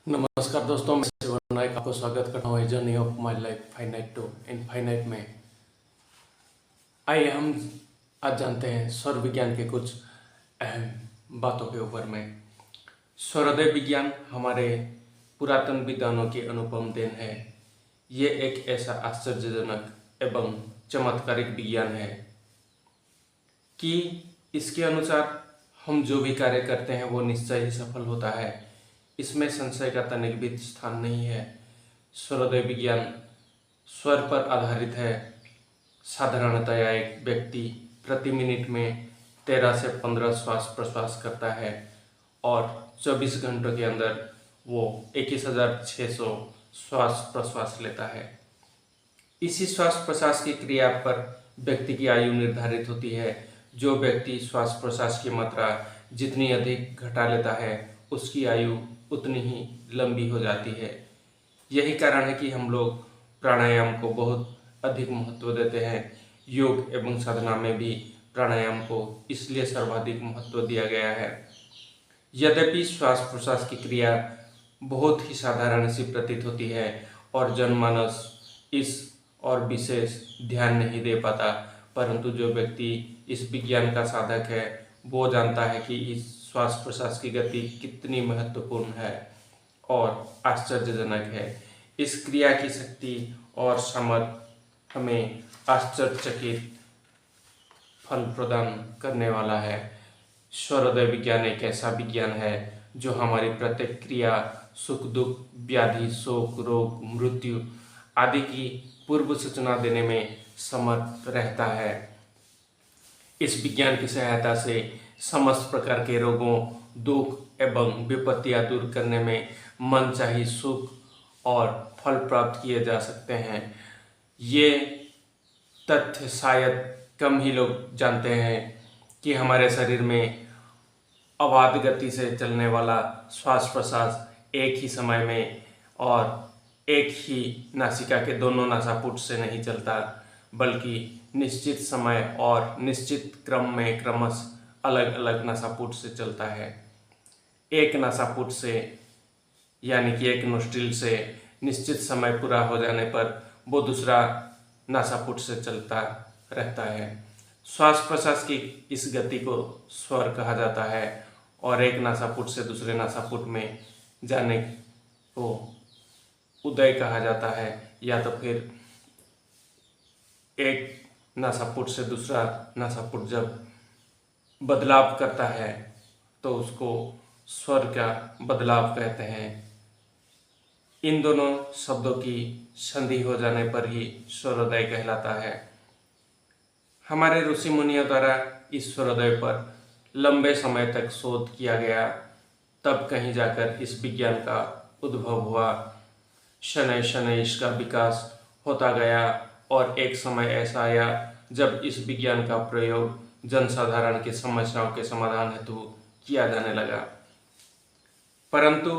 नमस्कार दोस्तों, मैं शिवन नायक आपको स्वागत करता हूँ journey of my life finite to infinite में। आइए हम आज जानते हैं सौर विज्ञान के कुछ अहम बातों के ऊपर में। सौरोदय विज्ञान हमारे पुरातन विद्वानों की अनुपम देन है। ये एक ऐसा आश्चर्यजनक एवं चमत्कारिक विज्ञान है कि इसके अनुसार हम जो भी कार्य करते हैं वो निश्चय ही सफल होता है। इसमें संशय का तनिक भी स्थान नहीं है। सौरोदय विज्ञान स्वर पर आधारित है। साधारणतया एक व्यक्ति प्रति मिनट में 13 से 15 श्वास प्रश्वास करता है और 24 घंटों के अंदर वो 21,600 श्वास प्रश्वास लेता है। इसी श्वास प्रश्वास की क्रिया पर व्यक्ति की आयु निर्धारित होती है। जो व्यक्ति श्वास प्रश्वास की मात्रा जितनी अधिक घटा लेता है उसकी आयु उतनी ही लंबी हो जाती है। यही कारण है कि हम लोग प्राणायाम को बहुत अधिक महत्व देते हैं। योग एवं साधना में भी प्राणायाम को इसलिए सर्वाधिक महत्व दिया गया है। यद्यपि श्वास प्रश्वास की क्रिया बहुत ही साधारण सी प्रतीत होती है और जनमानस इस और विशेष ध्यान नहीं दे पाता, परंतु जो व्यक्ति इस विज्ञान का साधक है वो जानता है कि इस श्वास प्रश्वास की गति कितनी महत्वपूर्ण है और आश्चर्यजनक है। इस क्रिया की शक्ति और सामर्थ्य हमें आश्चर्यचकित फल प्रदान करने वाला है। सौरोदय विज्ञान एक ऐसा विज्ञान है जो हमारी प्रत्येक क्रिया, सुख दुख, व्याधि, शोक, रोग, मृत्यु आदि की पूर्व सूचना देने में समर्थ रहता है। इस विज्ञान की सहायता से समस्त प्रकार के रोगों, दुख एवं विपत्तियां दूर करने में मनचाही सुख और फल प्राप्त किए जा सकते हैं। ये तथ्य शायद कम ही लोग जानते हैं कि हमारे शरीर में अबाध गति से चलने वाला श्वास प्रश्वास एक ही समय में और एक ही नासिका के दोनों नासापुट से नहीं चलता, बल्कि निश्चित समय और निश्चित क्रम में क्रमश अलग अलग नासापुट से चलता है। एक नासापुट से यानी कि एक नोस्ट्रिल से निश्चित समय पूरा हो जाने पर वो दूसरा नासापुट से चलता रहता है। श्वास प्रश्वास की इस गति को स्वर कहा जाता है और एक नासापुट से दूसरे नासापुट में जाने को उदय कहा जाता है, या तो फिर एक नासापुट से दूसरा नासापुट जब बदलाव करता है तो उसको स्वर का बदलाव कहते हैं। इन दोनों शब्दों की संधि हो जाने पर ही स्वरोदय कहलाता है। हमारे ऋषि मुनियों द्वारा इस स्वरोदय पर लंबे समय तक शोध किया गया, तब कहीं जाकर इस विज्ञान का उद्भव हुआ। शनै शनै इसका विकास होता गया और एक समय ऐसा आया जब इस विज्ञान का प्रयोग जनसाधारण की समस्याओं के समाधान हेतु किया जाने लगा। परंतु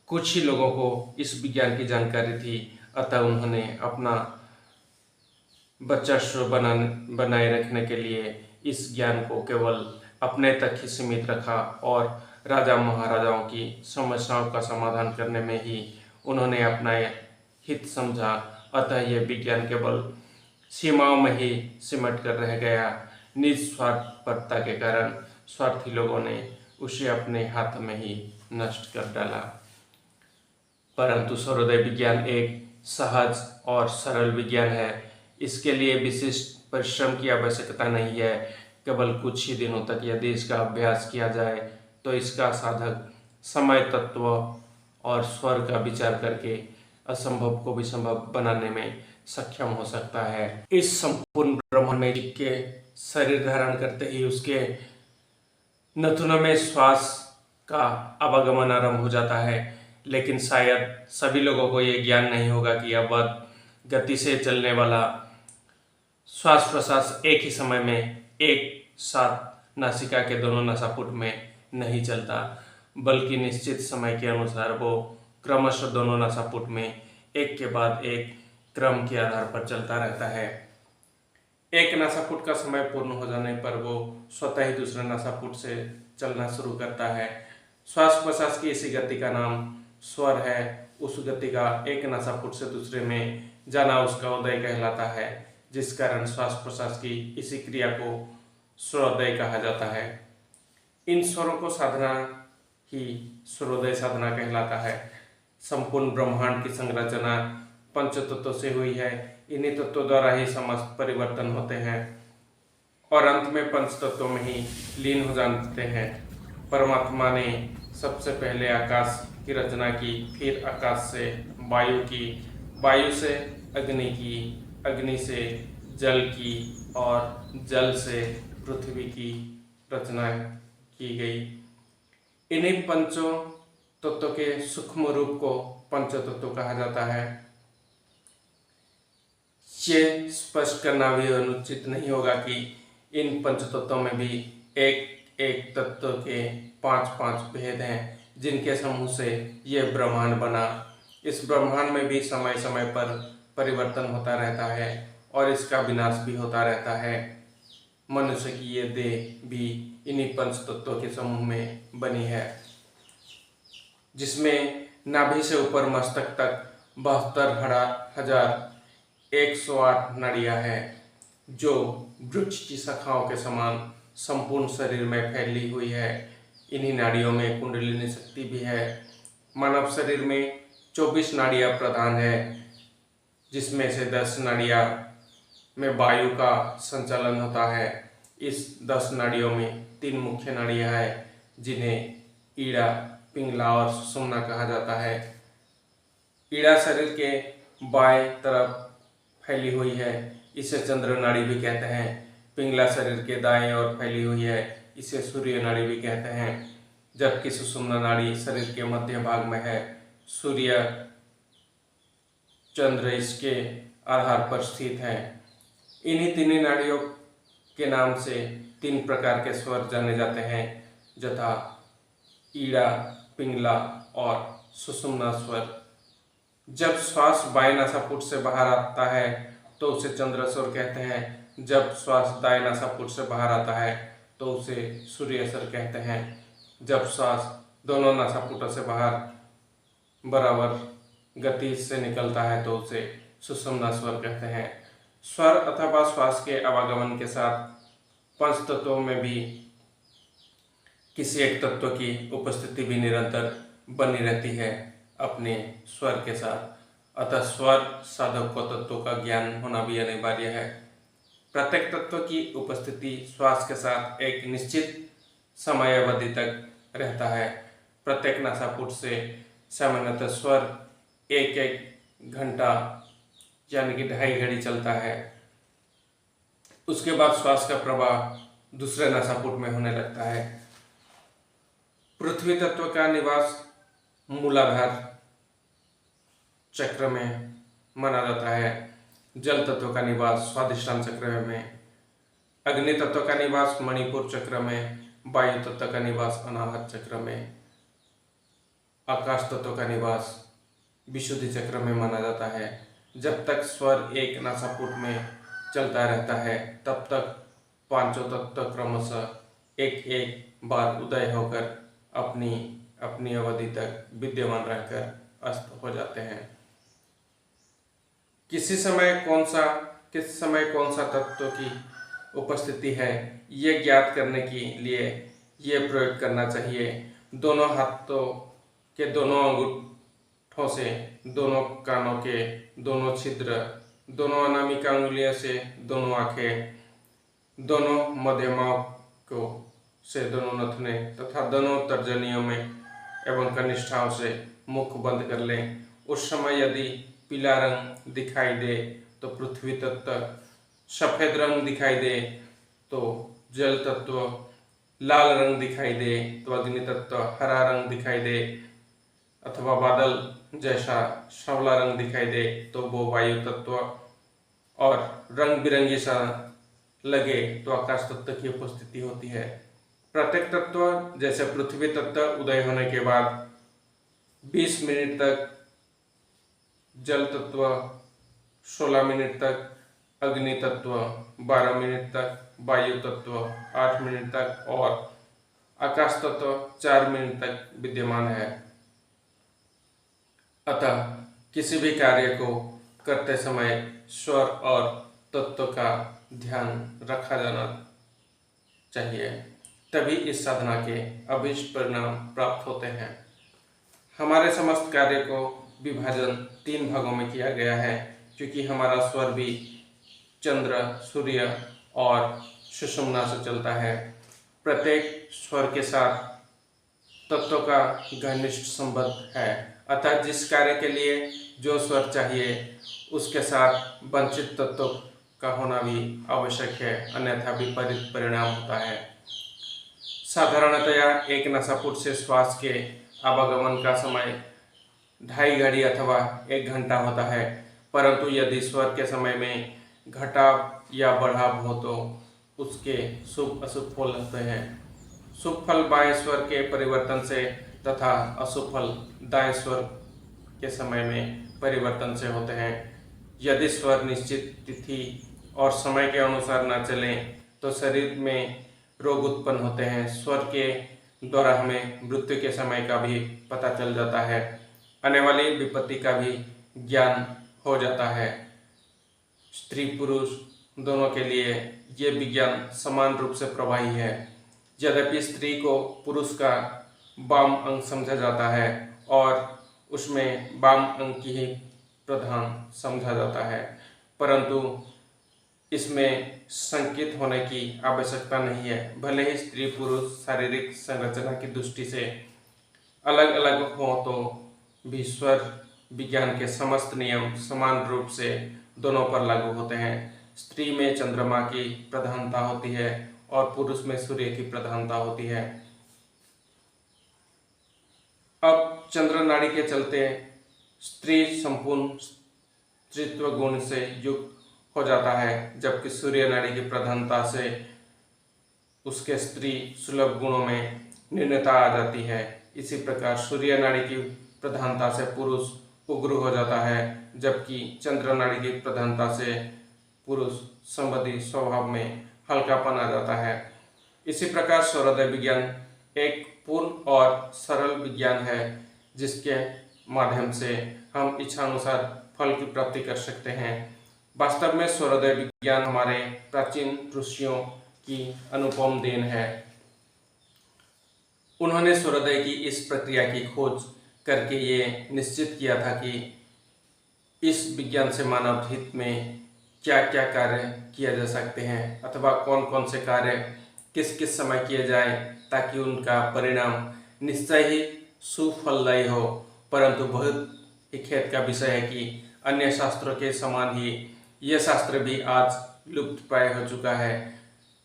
कुछ ही लोगों को इस विज्ञान की जानकारी थी, अतः उन्होंने अपना वर्चस्व बनाए रखने के लिए इस ज्ञान को केवल अपने तक ही सीमित रखा और राजा महाराजाओं की समस्याओं का समाधान करने में ही उन्होंने अपना हित समझा। अतः यह विज्ञान केवल सीमाओं में ही सिमट कर रह गया। निस्वार्थपरता के कारण स्वार्थी लोगों ने उसे अपने हाथ में ही नष्ट कर डाला। परंतु सौरोदय विज्ञान एक सहज और सरल विज्ञान है। इसके लिए विशिष्ट परिश्रम की आवश्यकता नहीं है। केवल कुछ ही दिनों तक यदि इसका अभ्यास किया जाए तो इसका साधक समय तत्व और स्वर का विचार करके असंभव को भी संभव बनाने में सक्षम हो सकता है। इस संपूर्ण ब्रह्मांड में जीव के शरीर धारण करते ही उसके नथुनों में श्वास का आवागमन आरंभ हो जाता है, लेकिन शायद सभी लोगों को ये ज्ञान नहीं होगा कि अवध गति से चलने वाला श्वास प्रश्वास एक ही समय में एक साथ नासिका के दोनों नासापुट में नहीं चलता, बल्कि निश्चित समय के अनुसार वो क्रमशः दोनों नासापुट में एक के बाद एक क्रम के आधार पर चलता रहता है। एक नासापुट का समय पूर्ण हो जाने पर वो स्वतः ही दूसरे नासापुट से चलना शुरू करता है। श्वास प्रश्वास की इसी गति का नाम स्वर है उस गति का एक नासापुट से दूसरे में जाना उसका उदय कहलाता है, जिस कारण श्वास प्रश्वास की इसी क्रिया को स्वरोदय कहा जाता है। इन स्वरों को साधना ही स्वरोदय साधना कहलाता है। संपूर्ण ब्रह्मांड की संरचना पंच तत्वों से हुई है। इन्हीं तत्वों द्वारा ही समस्त परिवर्तन होते हैं और अंत में पंच तत्वों में ही लीन हो जाते हैं। परमात्मा ने सबसे पहले आकाश की रचना की, फिर आकाश से वायु की, वायु से अग्नि की, अग्नि से जल की और जल से पृथ्वी की रचना की गई। इन्हीं पंचों तत्वों के सूक्ष्म रूप को पंच तत्व कहा जाता है। ये स्पष्ट करना भी अनुचित नहीं होगा कि इन पंच तत्वों में भी एक एक तत्व के पांच पांच भेद हैं, जिनके समूह से यह ब्रह्मांड बना। इस ब्रह्मांड में भी समय समय पर परिवर्तन होता रहता है और इसका विनाश भी होता रहता है। मनुष्य की ये देह भी इन्हीं पंच तत्वों के समूह में बनी है, जिसमें नाभि से ऊपर मस्तक तक 72,108 नाड़ियां हैं, जो वृक्ष की शाखाओं के समान संपूर्ण शरीर में फैली हुई है। इन्हीं नाड़ियों में कुंडलिनी शक्ति भी है। मानव शरीर में 24 नाड़ियां प्रधान है, जिसमें से 10 नाड़ियां में वायु का संचालन होता है। इस 10 नाड़ियों में 3 मुख्य नाड़ियां हैं, जिन्हें ईड़ा, पिंगला और सुषुम्ना कहा जाता है। ईड़ा शरीर के बाएं तरफ फैली हुई है, इसे चंद्र नाड़ी भी कहते हैं। पिंगला शरीर के दाएं ओर फैली हुई है, इसे सूर्य नाड़ी भी कहते हैं। जबकि सुषुम्ना नाड़ी शरीर के मध्य भाग में है। सूर्य चंद्र इसके आधार पर स्थित है। इन्हीं तीन नाड़ियों के नाम से 3 प्रकार के स्वर जाने जाते हैं, यथा ईड़ा, पिंगला और सुषुम्ना स्वर। जब श्वास बाएं नासापुट से बाहर आता है तो उसे चंद्र स्वर कहते हैं। जब श्वास दाएं नासापुट से बाहर आता है तो उसे सूर्य स्वर कहते हैं। जब श्वास दोनों नासापुटों से बाहर बराबर गति से निकलता है तो उसे सुषुम्ना स्वर कहते हैं। स्वर अथवा श्वास के आवागमन के साथ पंच तत्वों में भी किसी एक तत्व की उपस्थिति भी निरंतर बनी रहती है अपने स्वर के साथ। अतः स्वर साधक को तत्वों का ज्ञान होना भी अनिवार्य है। प्रत्येक तत्व की उपस्थिति श्वास के साथ एक निश्चित समय अवधि तक रहता है। प्रत्येक नासापुट से सामान्यतः स्वर 1-1 घंटा यानी कि 2.5 घड़ी चलता है। उसके बाद श्वास का प्रवाह दूसरे नासापुट में होने लगता है। पृथ्वी तत्व का निवास मूलाधार चक्र में माना जाता है। जल तत्व का निवास स्वादिष्टान चक्र में, अग्नि तत्व का निवास मणिपुर चक्र में, वायु तत्व का निवास अनाहत चक्र में, आकाश तत्व का निवास विशुद्धि चक्र में माना जाता है। जब तक स्वर एक नासापुट में चलता रहता है तब तक पांचों तत्व क्रमशः एक बार उदय होकर अपनी अपनी अवधि तक विद्यमान रहकर अस्त हो जाते हैं। किस समय कौन सा तत्व की उपस्थिति है, ये ज्ञात करने के लिए ये प्रयोग करना चाहिए। दोनों हाथों के दोनों अंगूठों से, दोनों कानों के दोनों छिद्र, दोनों अनामिका अंगुलियों से दोनों आंखें, दोनों मध्यमाओं को से दोनों नथुने तथा दोनों तर्जनियों में एवं कनिष्ठाओं से मुख बंद कर लें। उस समय यदि पीला रंग दिखाई दे तो पृथ्वी तत्व, सफेद रंग दिखाई दे तो जल तत्व, लाल रंग दिखाई दे तो अग्नि तत्व, हरा रंग दिखाई दे अथवा बादल जैसा सांवला रंग दिखाई दे तो वो वायु तत्व, और रंग बिरंगी सा लगे तो आकाश तत्व की उपस्थिति होती है। प्रत्येक तत्व जैसे पृथ्वी तत्व उदय होने के बाद 20 मिनट तक, जल तत्व 16 मिनट तक, अग्नि तत्व 12 मिनट तक, वायु तत्व 8 मिनट तक और आकाश तत्व 4 मिनट तक विद्यमान है। अतः किसी भी कार्य को करते समय स्वर और तत्व का ध्यान रखा जाना चाहिए, तभी इस साधना के अभीष्ट परिणाम प्राप्त होते हैं। हमारे समस्त कार्य को विभाजन 3 भागों में किया गया है, क्योंकि हमारा स्वर भी चंद्र, सूर्य और सुषुम्ना से चलता है। प्रत्येक स्वर के साथ तत्वों का घनिष्ठ संबंध है, अतः जिस कार्य के लिए जो स्वर चाहिए उसके साथ वंचित तत्व का होना भी आवश्यक है, अन्यथा विपरीत परिणाम होता है। साधारणतया एक नासापुट से श्वास के आवागमन का समय 2.5 घड़ी अथवा 1 घंटा होता है, परंतु यदि स्वर के समय में घटाव या बढ़ाव हो तो उसके शुभ अशुभ फल होते हैं। शुभ फल बाएं स्वर के परिवर्तन से तथा अशुभ फल दाएं स्वर के समय में परिवर्तन से होते हैं। यदि स्वर निश्चित तिथि और समय के अनुसार न चलें तो शरीर में रोग उत्पन्न होते हैं। स्वर के द्वारा हमें मृत्यु के समय का भी पता चल जाता है, आने वाली विपत्ति का भी ज्ञान हो जाता है। स्त्री पुरुष दोनों के लिए ये विज्ञान समान रूप से प्रभावी है। यद्यपि स्त्री को पुरुष का वाम अंग समझा जाता है और उसमें वाम अंग की ही प्रधान समझा जाता है, परंतु इसमें संकेत होने की आवश्यकता नहीं है। भले ही स्त्री पुरुष शारीरिक संरचना की दृष्टि से अलग अलग हो तो भी स्वर विज्ञान के समस्त नियम समान रूप से दोनों पर लागू होते हैं। स्त्री में चंद्रमा की प्रधानता होती है और पुरुष में सूर्य की प्रधानता होती है। अब चंद्र नाड़ी के चलते स्त्री संपूर्ण स्त्रीत्व गुण से युक्त हो जाता है, जबकि सूर्य नाड़ी की प्रधानता से उसके स्त्री सुलभ गुणों में न्यूनता आ जाती है। इसी प्रकार सूर्य नाड़ी की प्रधानता से पुरुष उग्र हो जाता है, जबकि चंद्र नाड़ी की प्रधानता से पुरुष संबंधी स्वभाव में हल्कापन आ जाता है। इसी प्रकार सूर्योदय विज्ञान एक पूर्ण और सरल विज्ञान है, जिसके माध्यम से हम इच्छानुसार फल की प्राप्ति कर सकते हैं। वास्तव में सूर्योदय विज्ञान हमारे प्राचीन ऋषियों की अनुपम देन है। उन्होंने सूर्योदय की इस प्रक्रिया की खोज करके ये निश्चित किया था कि इस विज्ञान से मानव हित में क्या क्या कार्य किया जा सकते हैं, अथवा कौन कौन से कार्य किस किस समय किए जाए, ताकि उनका परिणाम निश्चय ही सुफलदायी हो। परंतु बहुत ही खेद का विषय है कि अन्य शास्त्रों के समान ही यह शास्त्र भी आज लुप्त प्राय हो चुका है।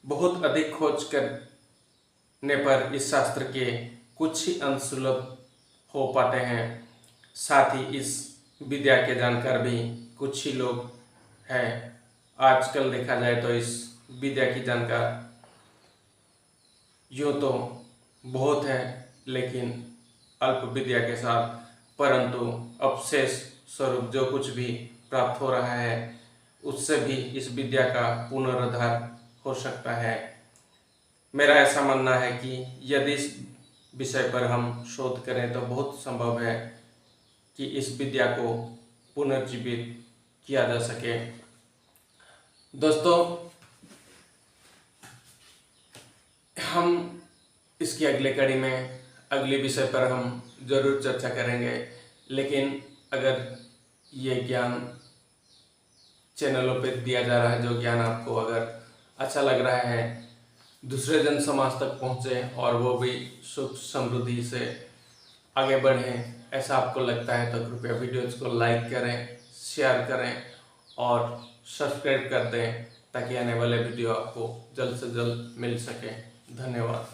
बहुत अधिक खोज करने पर इस शास्त्र के कुछ ही अंश सुलभ हो पाते हैं। साथ ही इस विद्या के जानकार भी कुछ ही लोग हैं। आजकल देखा जाए तो इस विद्या की जानकार यूँ तो बहुत है, लेकिन अल्प विद्या के साथ, परंतु अवशेष स्वरूप जो कुछ भी प्राप्त हो रहा है उससे भी इस विद्या का पुनरुद्धार हो सकता है। मेरा ऐसा मानना है कि यदि इस विषय पर हम शोध करें तो बहुत संभव है कि इस विद्या को पुनर्जीवित किया जा सके। दोस्तों, हम इसकी अगले कड़ी में अगले विषय पर हम जरूर चर्चा करेंगे, लेकिन अगर ये ज्ञान चैनलों पे दिया जा रहा है, जो ज्ञान आपको अगर अच्छा लग रहा है, दूसरे जन समाज तक पहुँचे और वो भी सुख समृद्धि से आगे बढ़ें, ऐसा आपको लगता है तो कृपया वीडियोज़ को लाइक करें, शेयर करें और सब्सक्राइब कर दें, ताकि आने वाले वीडियो आपको जल्द से जल्द मिल सके। धन्यवाद।